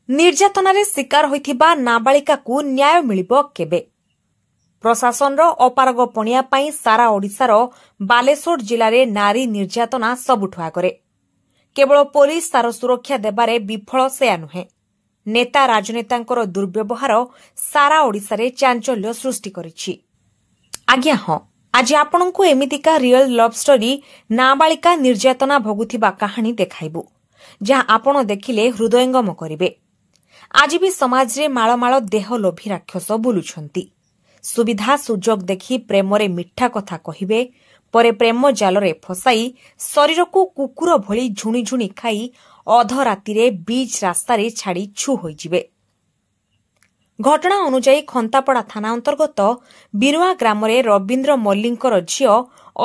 ନିର୍ଯାତନାରେ ଶିକାର ହୋଇଥିବା ନାବାଳିକାକୁ ନ୍ୟାୟ ମିଳିବ କେବେ? ପ୍ରଶାସନର ଅପାରଗ ପଣିଆ ପାଇଁ ସାରା ଓଡ଼ିଶାର ବାଲେଶ୍ୱର ଜିଲ୍ଲାରେ ନାରୀ ନିର୍ଯାତନା ସବୁଠୁ ଆଗରେ। କେବଳ ପୋଲିସ ତାର ସୁରକ୍ଷା ଦେବାରେ ବିଫଳ ସେୟା ନୁହେଁ, ନେତା ରାଜନେତାଙ୍କର ଦୁର୍ବ୍ୟବହାର ସାରା ଓଡ଼ିଶାରେ ଚାଞ୍ଚଲ୍ୟ ସୃଷ୍ଟି କରିଛି। ଆଜ୍ଞା ହଁ, ଆଜି ଆପଣଙ୍କୁ ଏମିତିକା ରିଅଲ ଲଭ୍ ଷ୍ଟୋରି ନାବାଳିକା ନିର୍ଯାତନା ଭୋଗୁଥିବା କାହାଣୀ ଦେଖାଇବୁ, ଯାହା ଆପଣ ଦେଖିଲେ ହୃଦୟଙ୍ଗମ କରିବେ। ଆଜି ବି ସମାଜରେ ମାଳମାଳ ଦେହ ଲୋଭୀ ରାକ୍ଷସ ବୁଲୁଛନ୍ତି। ସୁବିଧା ସୁଯୋଗ ଦେଖି ପ୍ରେମରେ ମିଠା କଥା କହିବେ, ପରେ ପ୍ରେମ ଜାଲରେ ଫସାଇ ଶରୀରକୁ କୁକୁର ଭଳି ଝୁଣି ଝୁଣି ଖାଇ ଅଧରାତିରେ ବିଚ୍ ରାସ୍ତାରେ ଛାଡ଼ି ଛୁ ହୋଇଯିବେ। ଘଟଣା ଅନୁଯାୟୀ ଖନ୍ତାପଡ଼ା ଥାନା ଅନ୍ତର୍ଗତ ବିରୁଆ ଗ୍ରାମରେ ରବୀନ୍ଦ୍ର ମଲ୍ଲିକଙ୍କର ଝିଅ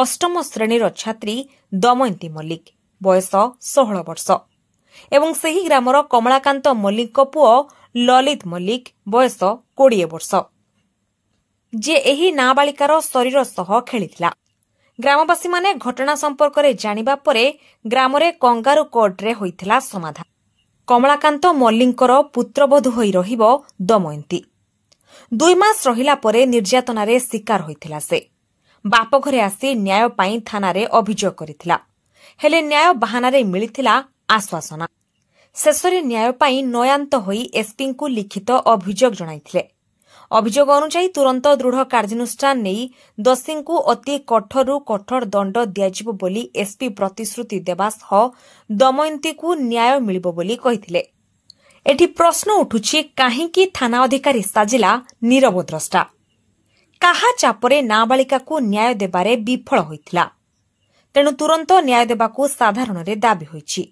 ଅଷ୍ଟମ ଶ୍ରେଣୀର ଛାତ୍ରୀ ଦମୟନ୍ତୀ ମଲ୍ଲିକ, ବୟସ 16 ବର୍ଷ ଏବଂ ସେହି ଗ୍ରାମର କମଳାକାନ୍ତ ମଲ୍ଲିକଙ୍କ ପୁଅ ଲଲିତ ମଲ୍ଲିକ, ବୟସ 20 ବର୍ଷ, ଯିଏ ଏହି ନାବାଳିକାର ଶରୀର ସହ ଖେଳିଥିଲା। ଗ୍ରାମବାସୀମାନେ ଘଟଣା ସମ୍ପର୍କରେ ଜାଣିବା ପରେ ଗ୍ରାମରେ କଙ୍ଗାରୁ କୋର୍ଟରେ ହୋଇଥିଲା ସମାଧାନ। କମଳାକାନ୍ତ ମଲ୍ଲିକଙ୍କର ପୁତ୍ରବଧୂ ହୋଇ ରହିବ ଦମୟନ୍ତୀ। 2 ମାସ ରହିଲା ପରେ ନିର୍ଯାତନାରେ ଶିକାର ହୋଇଥିଲା ସେ। ବାପଘରେ ଆସି ନ୍ୟାୟ ପାଇଁ ଥାନାରେ ଅଭିଯୋଗ କରିଥିଲା, ହେଲେ ନ୍ୟାୟ ବାହାନାରେ ମିଳିଥିଲା ଆଶ୍ୱାସନା। ଶେଷରେ ନ୍ୟାୟ ପାଇଁ ନୟାନ୍ତ ହୋଇ ଏସ୍ପିଙ୍କୁ ଲିଖିତ ଅଭିଯୋଗ ଜଣାଇଥିଲେ। ଅଭିଯୋଗ ଅନୁଯାୟୀ ତୁରନ୍ତ ଦୃଢ଼ କାର୍ଯ୍ୟାନୁଷ୍ଠାନ ନେଇ ଦୋଷୀଙ୍କୁ ଅତି କଠୋରରୁ କଠୋର ଦଣ୍ଡ ଦିଆଯିବ ବୋଲି ଏସ୍ପି ପ୍ରତିଶ୍ରୁତି ଦେବା ସହ ଦମୟନ୍ତୀକୁ ନ୍ୟାୟ ମିଳିବ ବୋଲି କହିଥିଲେ। ଏଠି ପ୍ରଶ୍ନ ଉଠୁଛି, କାହିଁକି ଥାନା ଅଧିକାରୀ ସାଜିଲା ନୀରବ ଦ୍ରଷ୍ଟା? କାହା ଚାପରେ ନାବାଳିକାକୁ ନ୍ୟାୟ ଦେବାରେ ବିଫଳ ହୋଇଥିଲା? ତେଣୁ ତୁରନ୍ତ ନ୍ୟାୟ ଦେବାକୁ ସାଧାରଣରେ ଦାବି ହୋଇଛି।